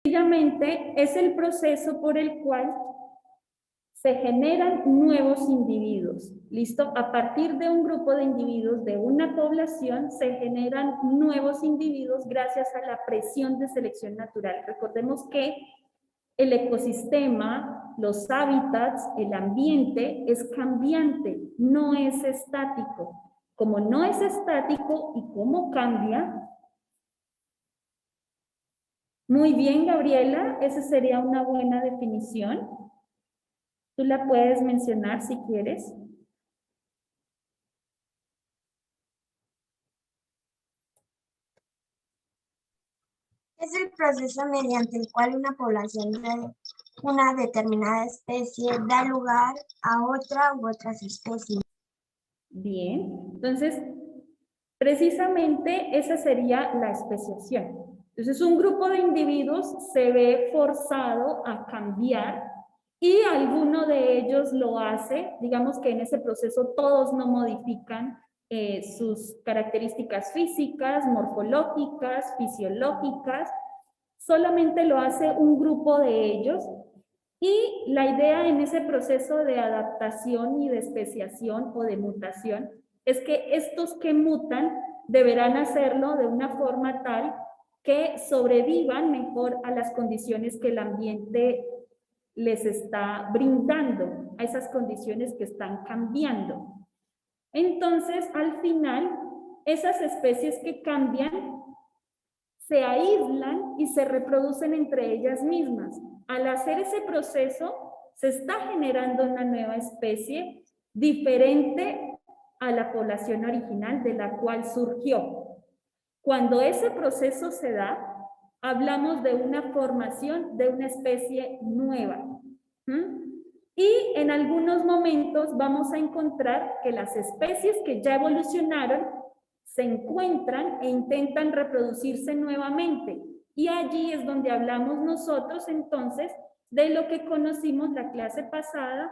Sencillamente es el proceso por el cual se generan nuevos individuos. ¿Listo? A partir de un grupo de individuos de una población se generan nuevos individuos gracias a la presión de selección natural. Recordemos que el ecosistema, los hábitats, el ambiente es cambiante, no es estático. Como no es estático y cómo cambia. Muy bien, Gabriela, esa sería una buena definición. Tú la puedes mencionar si quieres. Es el proceso mediante el cual una población de una determinada especie da lugar a otra u otras especies. Bien, entonces, precisamente esa sería la especiación. Entonces, un grupo de individuos se ve forzado a cambiar y alguno de ellos lo hace, digamos que en ese proceso todos no modifican sus características físicas, morfológicas, fisiológicas, solamente lo hace un grupo de ellos y la idea en ese proceso de adaptación y de especiación o de mutación es que estos que mutan deberán hacerlo de una forma tal que sobrevivan mejor a las condiciones que el ambiente les está brindando, a esas condiciones que están cambiando. Entonces, al final, esas especies que cambian se aíslan y se reproducen entre ellas mismas. Al hacer ese proceso, se está generando una nueva especie diferente a la población original de la cual surgió. Cuando ese proceso se da, hablamos de una formación de una especie nueva. Y en algunos momentos vamos a encontrar que las especies que ya evolucionaron se encuentran e intentan reproducirse nuevamente. Y allí es donde hablamos nosotros entonces de lo que conocimos la clase pasada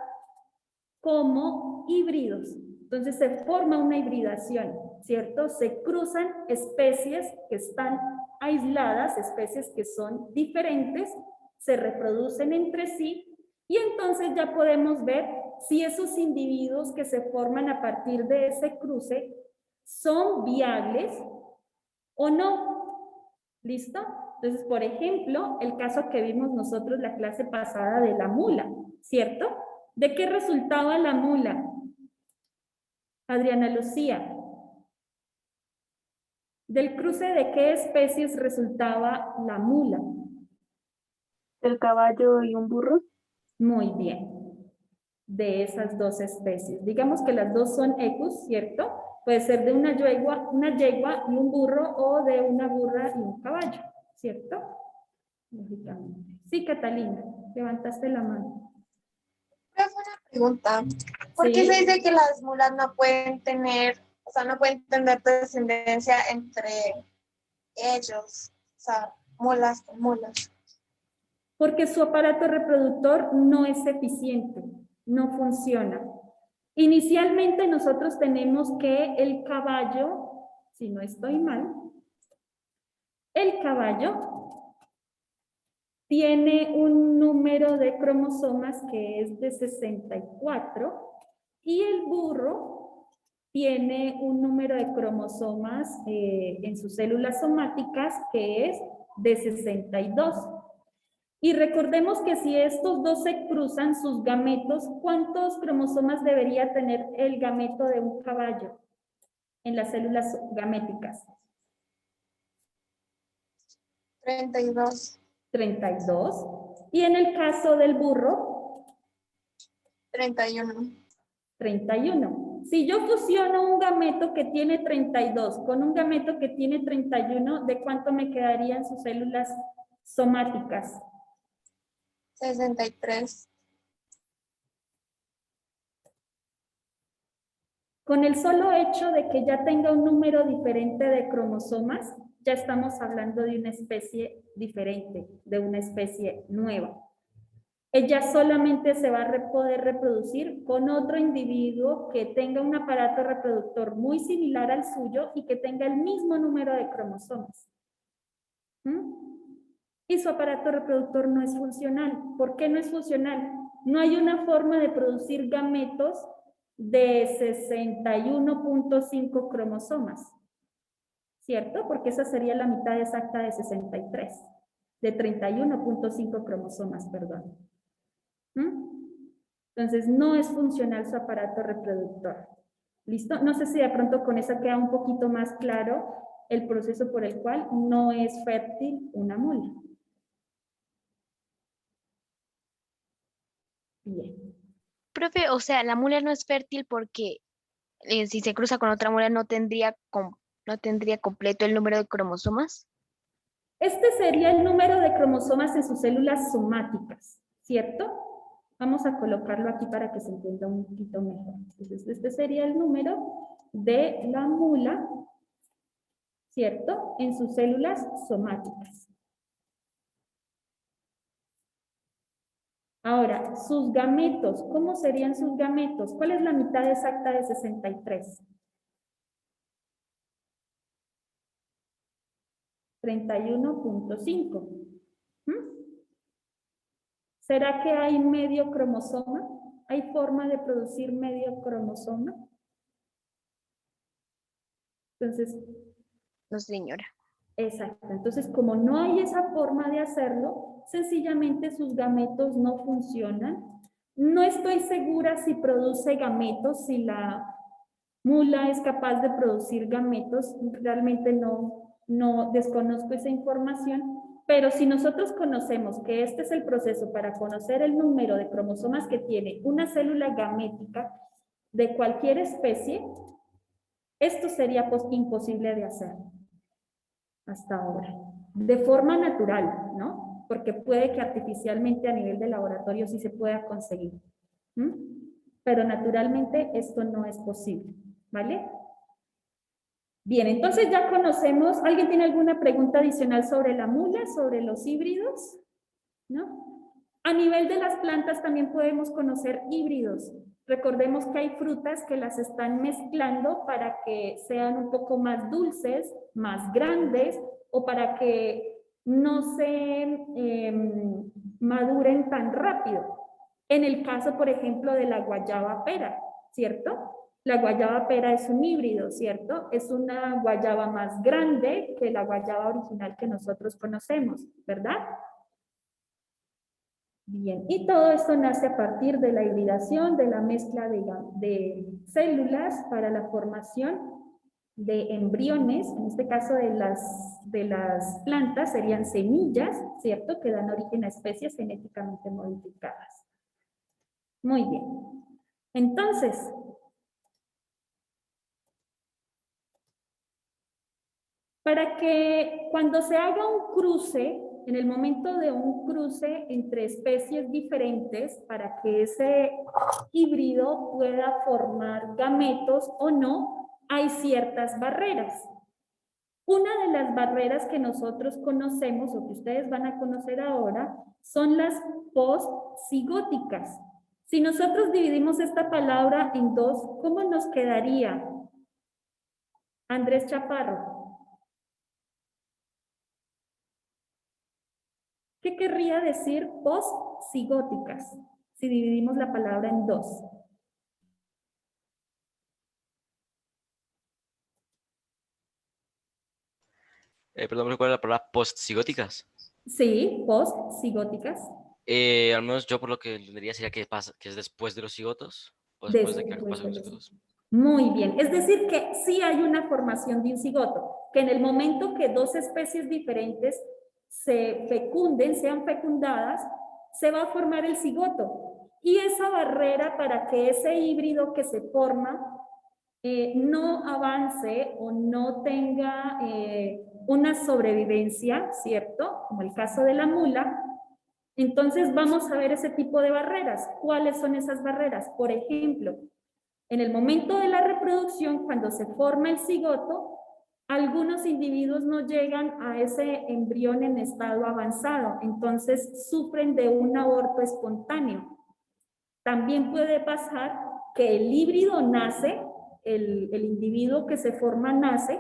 como híbridos. Entonces se forma una hibridación, ¿cierto? Se cruzan especies que están aisladas, especies que son diferentes, se reproducen entre sí y entonces ya podemos ver si esos individuos que se forman a partir de ese cruce son viables o no. ¿Listo? Entonces, por ejemplo, el caso que vimos nosotros la clase pasada de la mula, ¿cierto? ¿De qué resultaba la mula? Adriana Lucía. ¿Del cruce de qué especies resultaba la mula? ¿El caballo y un burro? Muy bien. De esas dos especies. Digamos que las dos son ecus, ¿cierto? Puede ser de una yegua y un burro o de una burra y un caballo, ¿cierto? Lógicamente. Sí, Catalina, levantaste la mano. Una pregunta. ¿Por qué ¿Sí? se dice que las mulas no pueden tener, o sea, no pueden tener descendencia entre ellos? O sea, mulas con mulas. Porque su aparato reproductor no es eficiente, no funciona. Inicialmente nosotros tenemos que el caballo, si no estoy mal, el caballo tiene un número de cromosomas que es de 64 y el burro tiene un número de cromosomas en sus células somáticas que es de 62. Y recordemos que si estos dos se cruzan sus gametos, ¿cuántos cromosomas debería tener el gameto de un caballo en las células gaméticas? 32. 32. Y en el caso del burro, 31. 31. Si yo fusiono un gameto que tiene 32 con un gameto que tiene 31, ¿de cuánto me quedarían sus células somáticas? 63. Con el solo hecho de que ya tenga un número diferente de cromosomas, ya estamos hablando de una especie diferente, de una especie nueva. Ella solamente se va a poder reproducir con otro individuo que tenga un aparato reproductor muy similar al suyo y que tenga el mismo número de cromosomas. y su aparato reproductor no es funcional. ¿Por qué no es funcional? No hay una forma de producir gametos de 61.5 cromosomas, ¿cierto? Porque esa sería la mitad exacta de 63, de 31.5 cromosomas, perdón. Entonces, no es funcional su aparato reproductor. ¿Listo? No sé si de pronto con eso queda un poquito más claro el proceso por el cual no es fértil una mula. Bien. Profe, o sea, la mula no es fértil porque si se cruza con otra mula no tendría completo el número de cromosomas. Este sería el número de cromosomas en sus células somáticas, ¿cierto? Vamos a colocarlo aquí para que se entienda un poquito mejor. Entonces, este sería el número de la mula, ¿cierto? En sus células somáticas. Ahora, sus gametos, ¿cómo serían sus gametos? ¿Cuál es la mitad exacta de 63? 31.5. ¿Será que hay medio cromosoma? ¿Hay forma de producir medio cromosoma? Entonces, No, señora. exacto. Entonces, como no hay esa forma de hacerlo, sencillamente sus gametos no funcionan. No estoy segura si produce gametos, si la mula es capaz de producir gametos. Realmente no desconozco esa información. Pero si nosotros conocemos que este es el proceso para conocer el número de cromosomas que tiene una célula gamética de cualquier especie, esto sería imposible de hacer hasta ahora, de forma natural, ¿no? Porque puede que artificialmente a nivel de laboratorio sí se pueda conseguir. Pero naturalmente esto no es posible, ¿vale? Bien, entonces ya conocemos. ¿Alguien tiene alguna pregunta adicional sobre la mula, sobre los híbridos? ¿No? A nivel de las plantas también podemos conocer híbridos. Recordemos que hay frutas que las están mezclando para que sean un poco más dulces, más grandes, o para que no se maduren tan rápido. En el caso, por ejemplo, de la guayaba pera, ¿cierto? La guayaba pera es un híbrido, ¿cierto? Es una guayaba más grande que la guayaba original que nosotros conocemos, ¿verdad? Bien, y todo esto nace a partir de la hibridación, de la mezcla de células para la formación de embriones, en este caso de las plantas serían semillas, ¿cierto? Que dan origen a especies genéticamente modificadas. Muy bien. Entonces, para que cuando se haga un cruce, en el momento de un cruce entre especies diferentes, para que ese híbrido pueda formar gametos o no, hay ciertas barreras. Una de las barreras que nosotros conocemos, o que ustedes van a conocer ahora, son las postcigóticas. Si nosotros dividimos esta palabra en dos, ¿cómo nos quedaría? Andrés Chaparro. ¿Qué querría decir postcigóticas? Si dividimos la palabra en dos. Perdón, ¿recuerda la palabra postcigóticas? Sí, postcigóticas. Al menos yo por lo que entendería sería que pasa, que es después de los cigotos o después de que algo pasa con los cigotos. Muy bien, es decir que sí hay una formación de un cigoto, que en el momento que dos especies diferentes se fecunden, sean fecundadas, se va a formar el cigoto. Y esa barrera para que ese híbrido que se forma no avance o no tenga una sobrevivencia, ¿cierto? Como el caso de la mula. Entonces vamos a ver ese tipo de barreras. ¿Cuáles son esas barreras? Por ejemplo, en el momento de la reproducción, cuando se forma el cigoto, algunos individuos no llegan a ese embrión en estado avanzado, entonces sufren de un aborto espontáneo. También puede pasar que el híbrido nace, el individuo que se forma nace,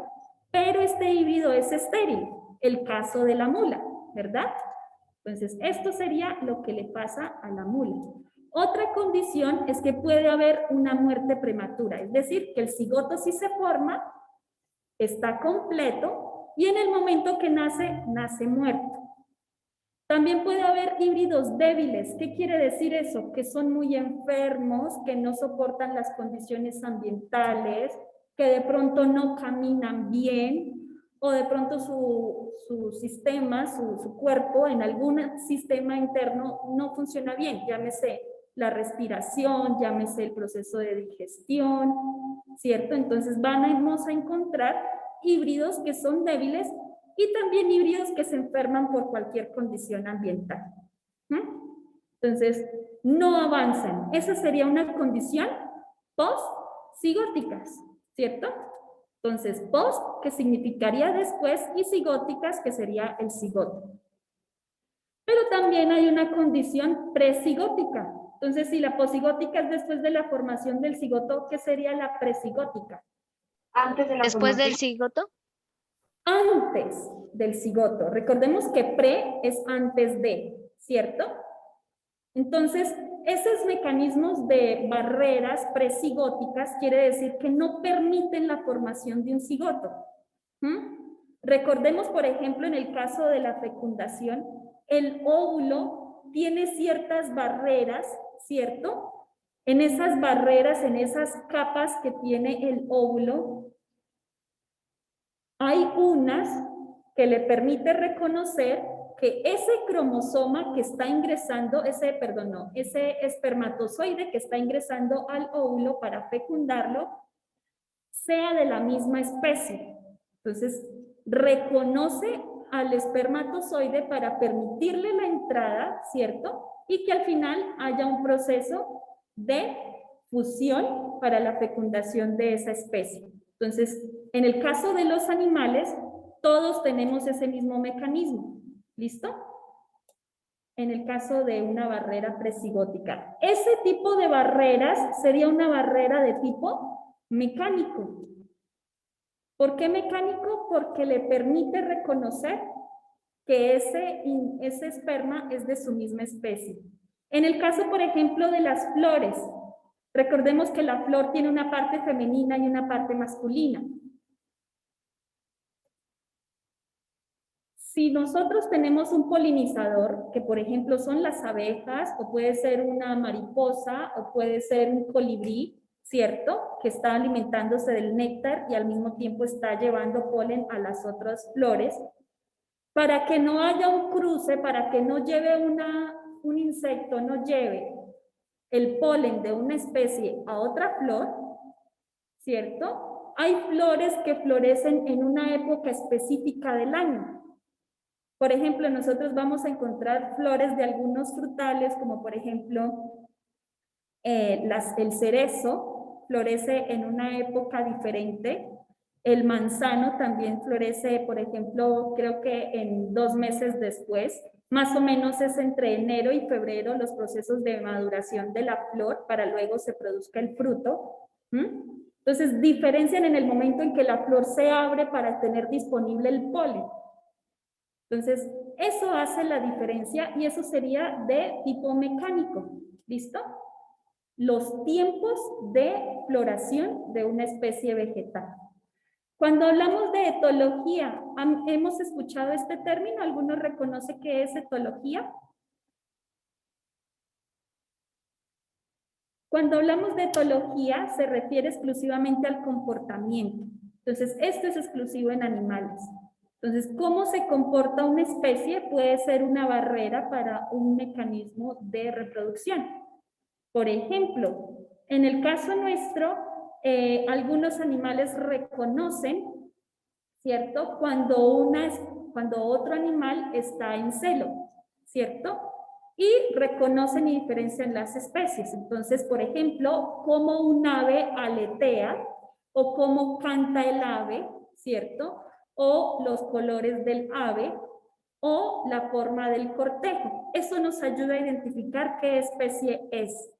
pero este híbrido es estéril, el caso de la mula, ¿verdad? Entonces, esto sería lo que le pasa a la mula. Otra condición es que puede haber una muerte prematura, es decir, que el cigoto sí se forma, está completo y en el momento que nace, nace muerto. También puede haber híbridos débiles. ¿Qué quiere decir eso? Que son muy enfermos, que no soportan las condiciones ambientales, que de pronto no caminan bien, o de pronto su sistema, su cuerpo en algún sistema interno no funciona bien, llámese la respiración, llámese el proceso de digestión, ¿cierto? Entonces vamos a encontrar híbridos que son débiles y también híbridos que se enferman por cualquier condición ambiental. Entonces, no avanzan. Esa sería una condición post-cigóticas, ¿cierto? Entonces, post, que significaría después, y cigóticas, que sería el cigoto. Pero también hay una condición precigótica. Entonces, si la posigótica es después de la formación del cigoto, ¿qué sería la precigótica? Antes de la Después del formación. cigoto. Antes del cigoto. Recordemos que pre es antes de, ¿cierto? Entonces, esos mecanismos de barreras precigóticas quiere decir que no permiten la formación de un cigoto. Recordemos, por ejemplo, en el caso de la fecundación, el óvulo tiene ciertas barreras, ¿cierto? En esas barreras, en esas capas que tiene el óvulo, hay unas que le permite reconocer que ese cromosoma que está ingresando, ese espermatozoide que está ingresando al óvulo para fecundarlo, sea de la misma especie. Entonces, reconoce al espermatozoide para permitirle la entrada, ¿cierto? Y que al final haya un proceso de fusión para la fecundación de esa especie. Entonces, en el caso de los animales, todos tenemos ese mismo mecanismo. ¿Listo? En el caso de una barrera precigótica. Ese tipo de barreras sería una barrera de tipo mecánico. ¿Por qué mecánico? Porque le permite reconocer que ese esperma es de su misma especie. En el caso, por ejemplo, de las flores, recordemos que la flor tiene una parte femenina y una parte masculina. Si nosotros tenemos un polinizador, que por ejemplo son las abejas, o puede ser una mariposa, o puede ser un colibrí, ¿cierto? Que está alimentándose del néctar y al mismo tiempo está llevando polen a las otras flores. Para que no haya un cruce, para que no lleve un insecto, no lleve el polen de una especie a otra flor, ¿cierto? Hay flores que florecen en una época específica del año. Por ejemplo, nosotros vamos a encontrar flores de algunos frutales, como por ejemplo el cerezo, florece en una época diferente. El manzano también florece, por ejemplo, creo que en 2 meses después. Más o menos es entre enero y febrero los procesos de maduración de la flor para luego se produzca el fruto. Entonces, diferencian en el momento en que la flor se abre para tener disponible el polen. Entonces, eso hace la diferencia y eso sería de tipo mecánico. ¿Listo? Los tiempos de floración de una especie vegetal. Cuando hablamos de etología, ¿hemos escuchado este término? ¿Alguno reconoce qué es etología? Cuando hablamos de etología, se refiere exclusivamente al comportamiento. Entonces, esto es exclusivo en animales. Entonces, cómo se comporta una especie puede ser una barrera para un mecanismo de reproducción. Por ejemplo, en el caso nuestro, algunos animales reconocen, ¿cierto? Cuando otro animal está en celo, ¿cierto? Y reconocen y diferencian las especies. Entonces, por ejemplo, cómo un ave aletea o cómo canta el ave, ¿cierto? O los colores del ave o la forma del cortejo. Eso nos ayuda a identificar qué especie es.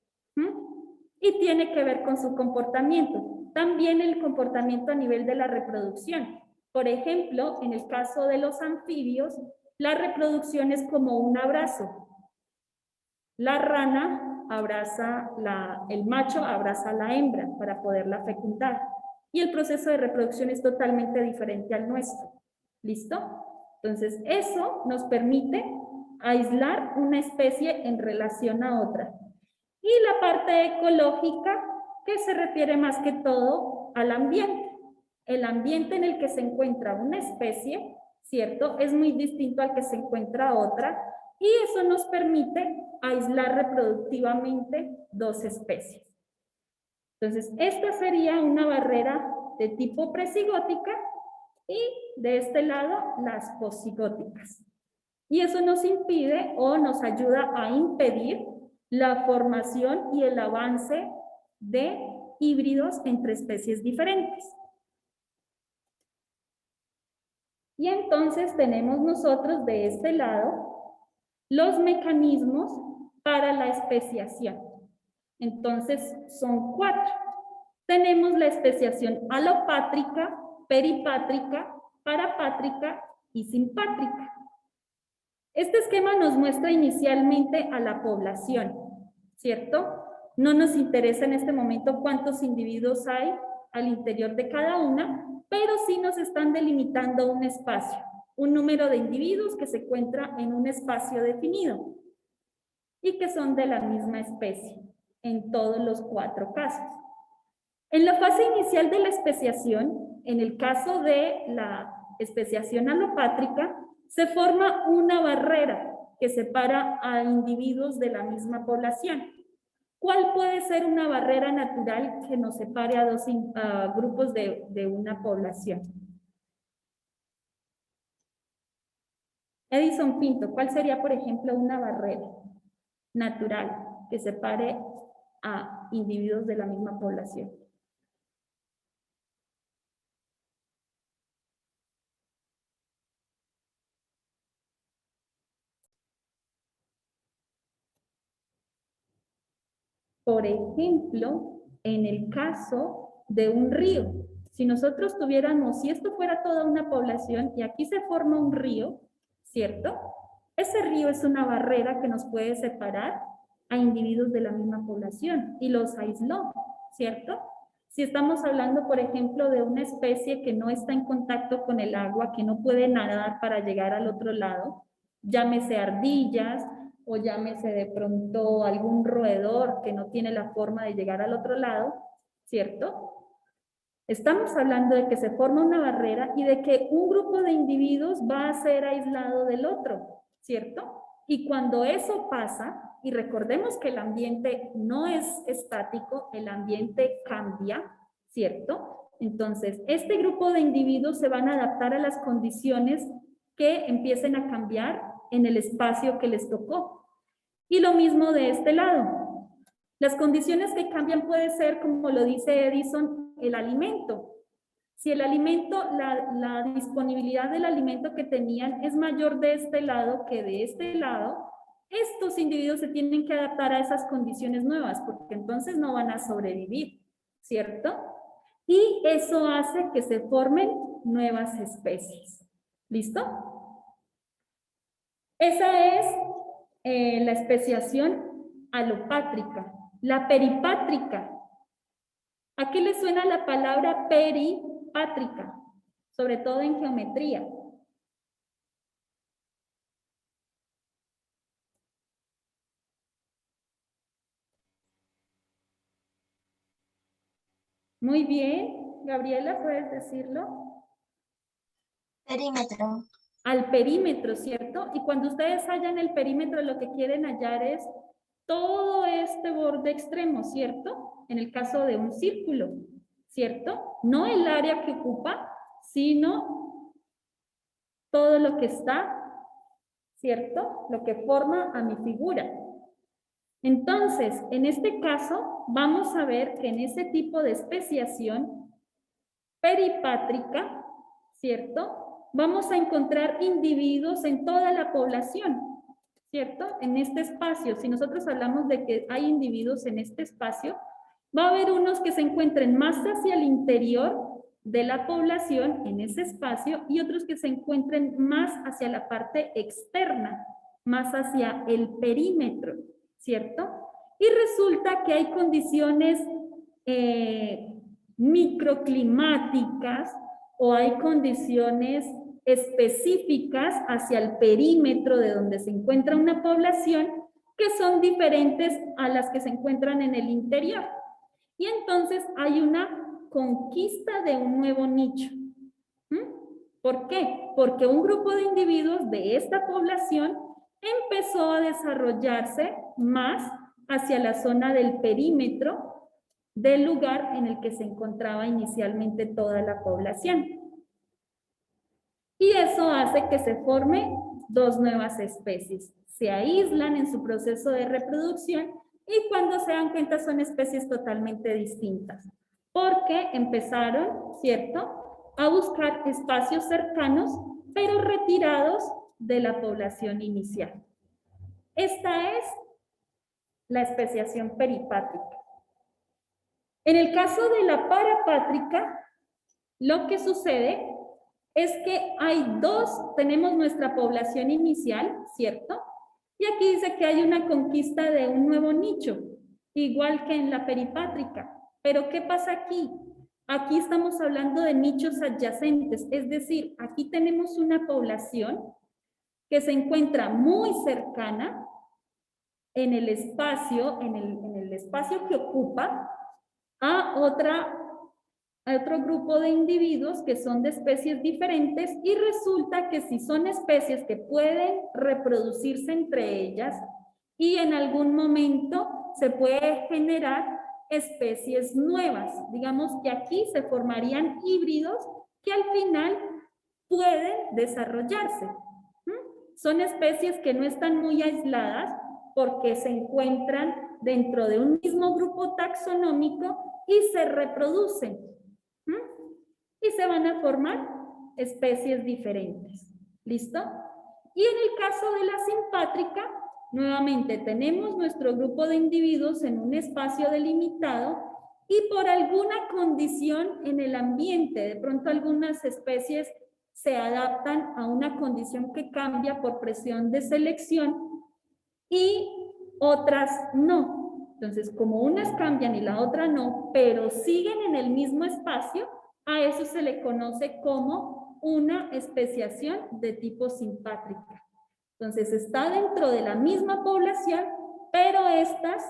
Y tiene que ver con su comportamiento. También el comportamiento a nivel de la reproducción. Por ejemplo, en el caso de los anfibios, La reproducción es como un abrazo. La rana abraza, el macho abraza a la hembra para poderla fecundar. Y el proceso de reproducción es totalmente diferente al nuestro. ¿Listo? Entonces, eso nos permite aislar una especie en relación a otra. Y la parte ecológica, que se refiere más que todo al ambiente. El ambiente en el que se encuentra una especie, ¿cierto? Es muy distinto al que se encuentra otra, y eso nos permite aislar reproductivamente dos especies. Entonces, esta sería una barrera de tipo presigótica y de este lado las posigóticas. Y eso nos impide o nos ayuda a impedir la formación y el avance de híbridos entre especies diferentes. Y entonces tenemos nosotros de este lado los mecanismos para la especiación. Entonces son 4. Tenemos la especiación alopátrica, peripátrica, parapátrica y simpátrica. Este esquema nos muestra inicialmente a la población, ¿cierto? No nos interesa en este momento cuántos individuos hay al interior de cada una, pero sí nos están delimitando un espacio, un número de individuos que se encuentra en un espacio definido y que son de la misma especie en todos los 4 casos. En la fase inicial de la especiación, en el caso de la especiación alopátrica, se forma una barrera que separa a individuos de la misma población. ¿Cuál puede ser una barrera natural que nos separe a dos grupos de una población? Edison Pinto, ¿cuál sería, por ejemplo, una barrera natural que separe a individuos de la misma población? Por ejemplo, en el caso de un río, si nosotros tuviéramos, si esto fuera toda una población y aquí se forma un río, ¿cierto? Ese río es una barrera que nos puede separar a individuos de la misma población y los aisló, ¿cierto? Si estamos hablando, por ejemplo, de una especie que no está en contacto con el agua, que no puede nadar para llegar al otro lado, llámese ardillas, o llámese de pronto algún roedor que no tiene la forma de llegar al otro lado, ¿cierto? Estamos hablando de que se forma una barrera y de que un grupo de individuos va a ser aislado del otro, ¿cierto? Y cuando eso pasa, y recordemos que el ambiente no es estático, el ambiente cambia, ¿cierto? Entonces, este grupo de individuos se van a adaptar a las condiciones que empiecen a cambiar en el espacio que les tocó. Y lo mismo de este lado. Las condiciones que cambian puede ser, como lo dice Edison, el alimento. Si el alimento, la disponibilidad del alimento que tenían es mayor de este lado que de este lado, estos individuos se tienen que adaptar a esas condiciones nuevas, porque entonces no van a sobrevivir, ¿cierto? Y eso hace que se formen nuevas especies. ¿Listo? Esa es la especiación alopátrica. La peripátrica. ¿A qué le suena la palabra peripátrica? Sobre todo en geometría. Muy bien, Gabriela, ¿puedes decirlo? Perímetro. Al perímetro, ¿cierto? Y cuando ustedes hallan el perímetro, lo que quieren hallar es todo este borde extremo, ¿cierto? En el caso de un círculo, ¿cierto? No el área que ocupa, sino todo lo que está, ¿cierto? Lo que forma a mi figura. Entonces, en este caso, vamos a ver que en ese tipo de especiación peripátrica, ¿cierto? Vamos a encontrar individuos en toda la población, ¿cierto? En este espacio, si nosotros hablamos de que hay individuos en este espacio, va a haber unos que se encuentren más hacia el interior de la población en ese espacio y otros que se encuentren más hacia la parte externa, más hacia el perímetro, ¿cierto? Y resulta que hay condiciones microclimáticas o hay condiciones específicas hacia el perímetro de donde se encuentra una población que son diferentes a las que se encuentran en el interior. Y entonces hay una conquista de un nuevo nicho. ¿Por qué? Porque un grupo de individuos de esta población empezó a desarrollarse más hacia la zona del perímetro del lugar en el que se encontraba inicialmente toda la población. Y eso hace que se formen dos nuevas especies. Se aíslan en su proceso de reproducción y cuando se dan cuenta son especies totalmente distintas. Porque empezaron, ¿cierto?, a buscar espacios cercanos, pero retirados de la población inicial. Esta es la especiación peripátrica. En el caso de la parapátrica, lo que sucede es que tenemos nuestra población inicial, ¿cierto? Y aquí dice que hay una conquista de un nuevo nicho, igual que en la peripátrica. Pero ¿qué pasa aquí? Aquí estamos hablando de nichos adyacentes, es decir, aquí tenemos una población que se encuentra muy cercana en el espacio, en el espacio que ocupa a otro grupo de individuos que son de especies diferentes y resulta que si son especies que pueden reproducirse entre ellas y en algún momento se puede generar especies nuevas. Digamos que aquí se formarían híbridos que al final pueden desarrollarse. Son especies que no están muy aisladas porque se encuentran dentro de un mismo grupo taxonómico y se reproducen. Y se van a formar especies diferentes. ¿Listo? Y en el caso de la simpátrica, nuevamente tenemos nuestro grupo de individuos en un espacio delimitado y por alguna condición en el ambiente, de pronto algunas especies se adaptan a una condición que cambia por presión de selección y otras no. Entonces, como unas cambian y la otra no, pero siguen en el mismo espacio, a eso se le conoce como una especiación de tipo simpátrica. Entonces, está dentro de la misma población, pero estas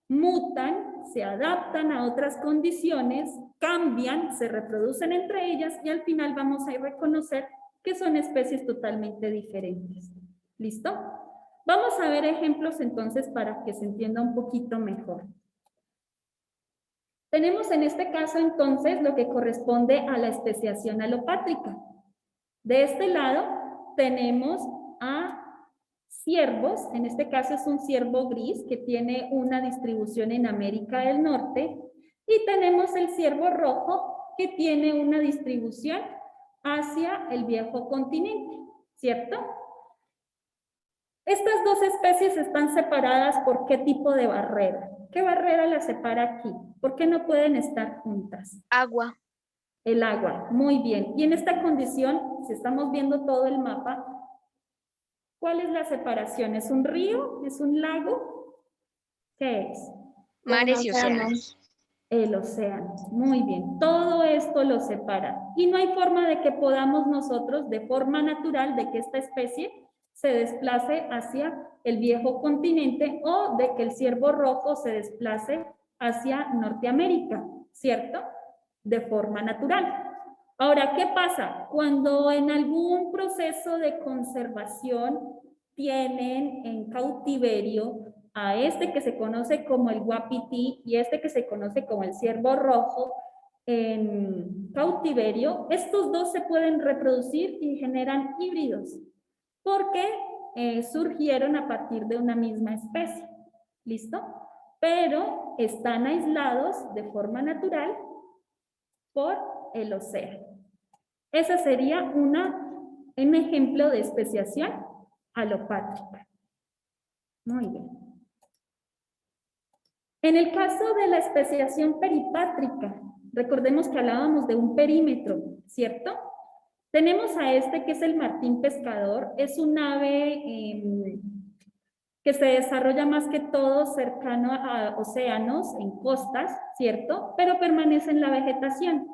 mutan, se adaptan a otras condiciones, cambian, se reproducen entre ellas y al final vamos a reconocer que son especies totalmente diferentes. ¿Listo? Vamos a ver ejemplos entonces para que se entienda un poquito mejor. Tenemos en este caso entonces lo que corresponde a la especiación alopátrica. De este lado tenemos a ciervos, en este caso es un ciervo gris que tiene una distribución en América del Norte y tenemos el ciervo rojo que tiene una distribución hacia el viejo continente, ¿cierto? Estas dos especies están separadas por ¿qué tipo de barrera? ¿Qué barrera las separa aquí? ¿Por qué no pueden estar juntas? Agua. El agua, muy bien. Y en esta condición, si estamos viendo todo el mapa, ¿cuál es la separación? ¿Es un río? ¿Es un lago? ¿Qué es? Mares y océanos. El océano, muy bien. Todo esto lo separa. Y no hay forma de que podamos nosotros, de forma natural, de que esta especie se desplace hacia el viejo continente o de que el ciervo rojo se desplace hacia Norteamérica, ¿cierto? De forma natural. Ahora, ¿qué pasa? Cuando en algún proceso de conservación tienen en cautiverio a este que se conoce como el guapití y este que se conoce como el ciervo rojo en cautiverio, estos dos se pueden reproducir y generan híbridos porque surgieron a partir de una misma especie. ¿Listo? Pero están aislados de forma natural por el océano. Ese sería un ejemplo de especiación alopátrica. Muy bien. En el caso de la especiación peripátrica, Recordemos que hablábamos de un perímetro, ¿cierto? Tenemos a este que es el martín pescador, es un ave que se desarrolla más que todo cercano a océanos, en costas, ¿cierto? Pero permanece en la vegetación.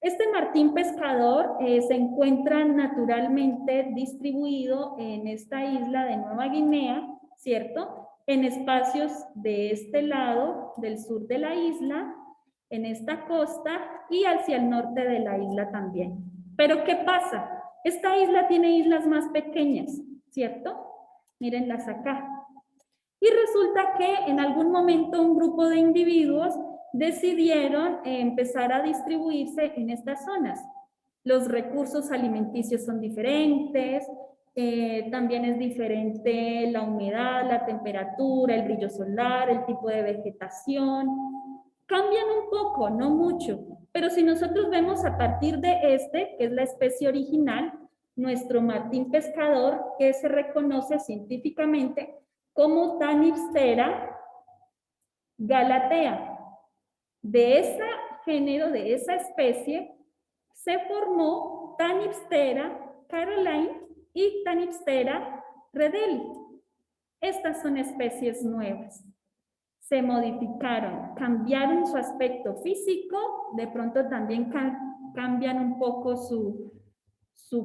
Este martín pescador se encuentra naturalmente distribuido en esta isla de Nueva Guinea, ¿cierto? En espacios de este lado, del sur de la isla, en esta costa y hacia el norte de la isla también. Pero ¿qué pasa? Esta isla tiene islas más pequeñas, ¿cierto? Mírenlas acá. Y resulta que en algún momento un grupo de individuos decidieron empezar a distribuirse en estas zonas. Los recursos alimenticios son diferentes, también es diferente la humedad, la temperatura, el brillo solar, el tipo de vegetación. Cambian un poco, no mucho, pero si nosotros vemos a partir de este, que es la especie original, nuestro martín pescador, que se reconoce científicamente como Taniptera galatea. De ese género, de esa especie, se formó Taniptera caroline y Taniptera redeli. Estas son especies nuevas. Se modificaron, cambiaron su aspecto físico, de pronto también cambian un poco su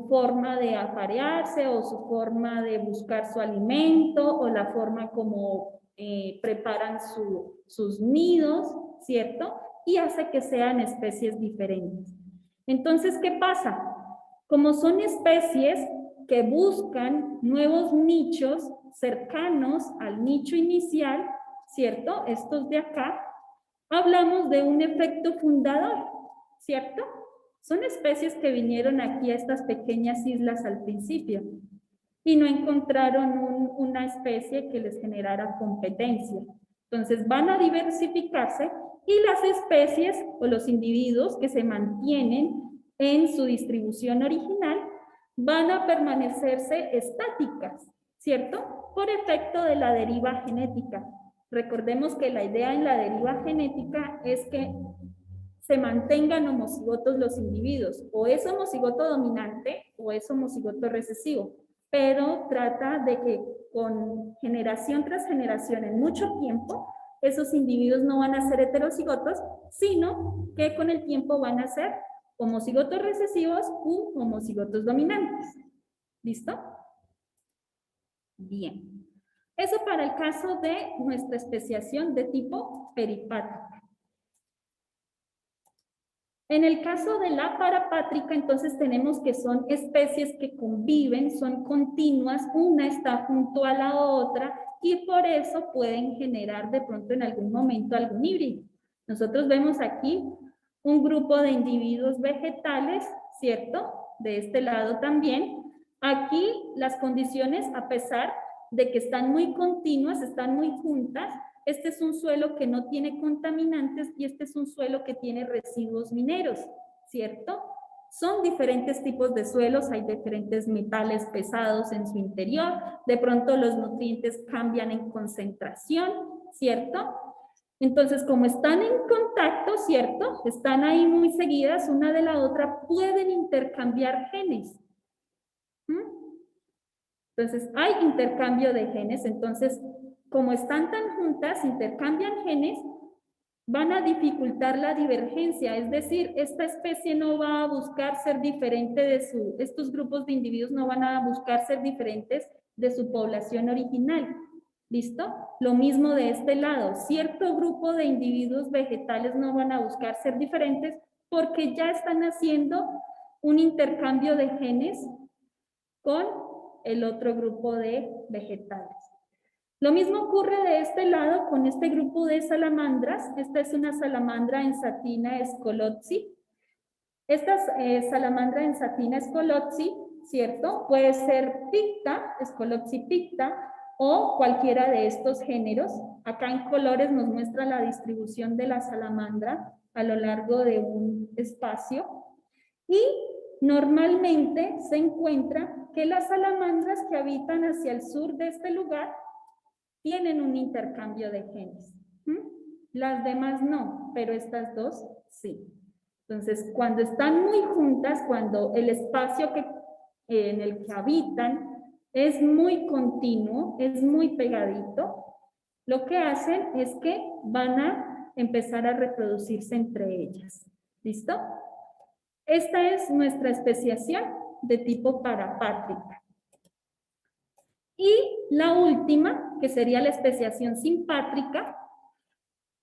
forma de aparearse o su forma de buscar su alimento o la forma como preparan sus nidos, ¿cierto? Y hace que sean especies diferentes. Entonces, ¿qué pasa? Como son especies que buscan nuevos nichos cercanos al nicho inicial, ¿cierto? Estos de acá, hablamos de un efecto fundador, ¿cierto? Son especies que vinieron aquí a estas pequeñas islas al principio y no encontraron una especie que les generara competencia. Entonces van a diversificarse y las especies o los individuos que se mantienen en su distribución original van a permanecerse estáticas, ¿cierto? Por efecto de la deriva genética. Recordemos que la idea en la deriva genética es que se mantengan homocigotos los individuos, o es homocigoto dominante o es homocigoto recesivo, pero trata de que con generación tras generación en mucho tiempo, esos individuos no van a ser heterocigotos, sino que con el tiempo van a ser homocigotos recesivos u homocigotos dominantes. ¿Listo? Bien. Eso para el caso de nuestra especiación de tipo peripátrica. En el caso de la parapátrica, entonces tenemos que son especies que conviven, son continuas, una está junto a la otra y por eso pueden generar de pronto en algún momento algún híbrido. Nosotros vemos aquí un grupo de individuos vegetales, ¿cierto? De este lado también. Aquí las condiciones, a pesar de que están muy continuas, están muy juntas, este es un suelo que no tiene contaminantes y este es un suelo que tiene residuos mineros, ¿cierto? Son diferentes tipos de suelos, hay diferentes metales pesados en su interior, de pronto los nutrientes cambian en concentración, ¿cierto? Entonces, como están en contacto, ¿cierto? Están ahí muy seguidas una de la otra, pueden intercambiar genes. Entonces, hay intercambio de genes, entonces, como están tan juntas, intercambian genes, van a dificultar la divergencia, es decir, esta especie no va a buscar ser diferente de estos grupos de individuos no van a buscar ser diferentes de su población original. ¿Listo? Lo mismo de este lado, cierto grupo de individuos vegetales no van a buscar ser diferentes porque ya están haciendo un intercambio de genes con el otro grupo de vegetales. Lo mismo ocurre de este lado con este grupo de salamandras. Esta es una salamandra ensatina scolopsi. Esta salamandra ensatina scolopsi, ¿cierto? Puede ser picta, Scolopsi picta, o cualquiera de estos géneros. Acá en colores nos muestra la distribución de la salamandra a lo largo de un espacio. Y normalmente se encuentra que las salamandras que habitan hacia el sur de este lugar tienen un intercambio de genes. Las demás no, pero estas dos sí. Entonces, cuando están muy juntas, cuando el espacio en el que habitan es muy continuo, es muy pegadito, lo que hacen es que van a empezar a reproducirse entre ellas. ¿Listo? Esta es nuestra especiación de tipo parapátrica. Y la última, que sería la especiación simpátrica,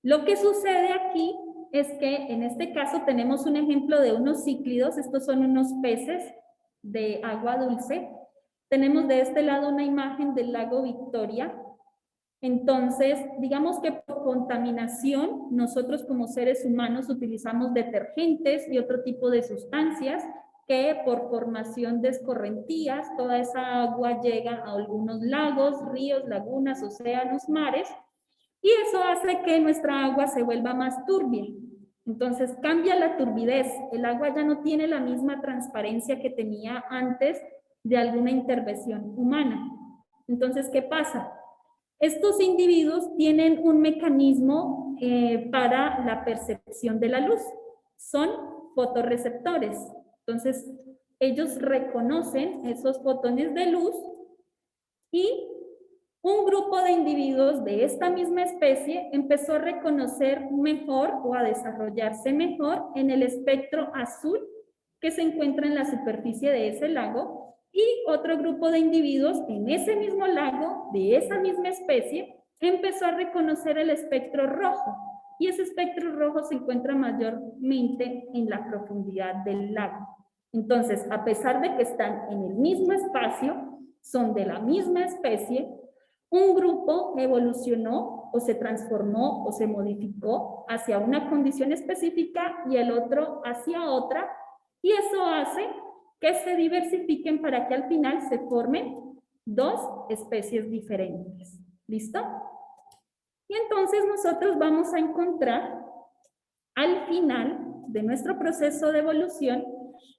lo que sucede aquí es que en este caso tenemos un ejemplo de unos cíclidos, estos son unos peces de agua dulce. Tenemos de este lado una imagen del lago Victoria. Entonces, digamos que por contaminación, nosotros como seres humanos utilizamos detergentes y otro tipo de sustancias que por formación de escorrentías, toda esa agua llega a algunos lagos, ríos, lagunas, océanos, mares, y eso hace que nuestra agua se vuelva más turbia. Entonces cambia la turbidez, el agua ya no tiene la misma transparencia que tenía antes de alguna intervención humana. Entonces, ¿qué pasa? Estos individuos tienen un mecanismo para la percepción de la luz. Son fotorreceptores. Entonces, ellos reconocen esos fotones de luz y un grupo de individuos de esta misma especie empezó a reconocer mejor o a desarrollarse mejor en el espectro azul que se encuentra en la superficie de ese lago, y otro grupo de individuos en ese mismo lago, de esa misma especie, empezó a reconocer el espectro rojo, y ese espectro rojo se encuentra mayormente en la profundidad del lago. Entonces, a pesar de que están en el mismo espacio, son de la misma especie, un grupo evolucionó o se transformó o se modificó hacia una condición específica y el otro hacia otra, y eso hace que se diversifiquen para que al final se formen dos especies diferentes. ¿Listo? Y entonces nosotros vamos a encontrar al final de nuestro proceso de evolución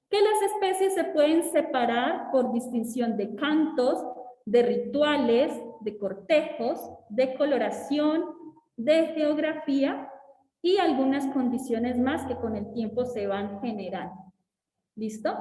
que las especies se pueden separar por distinción de cantos, de rituales, de cortejos, de coloración, de geografía y algunas condiciones más que con el tiempo se van generando. ¿Listo?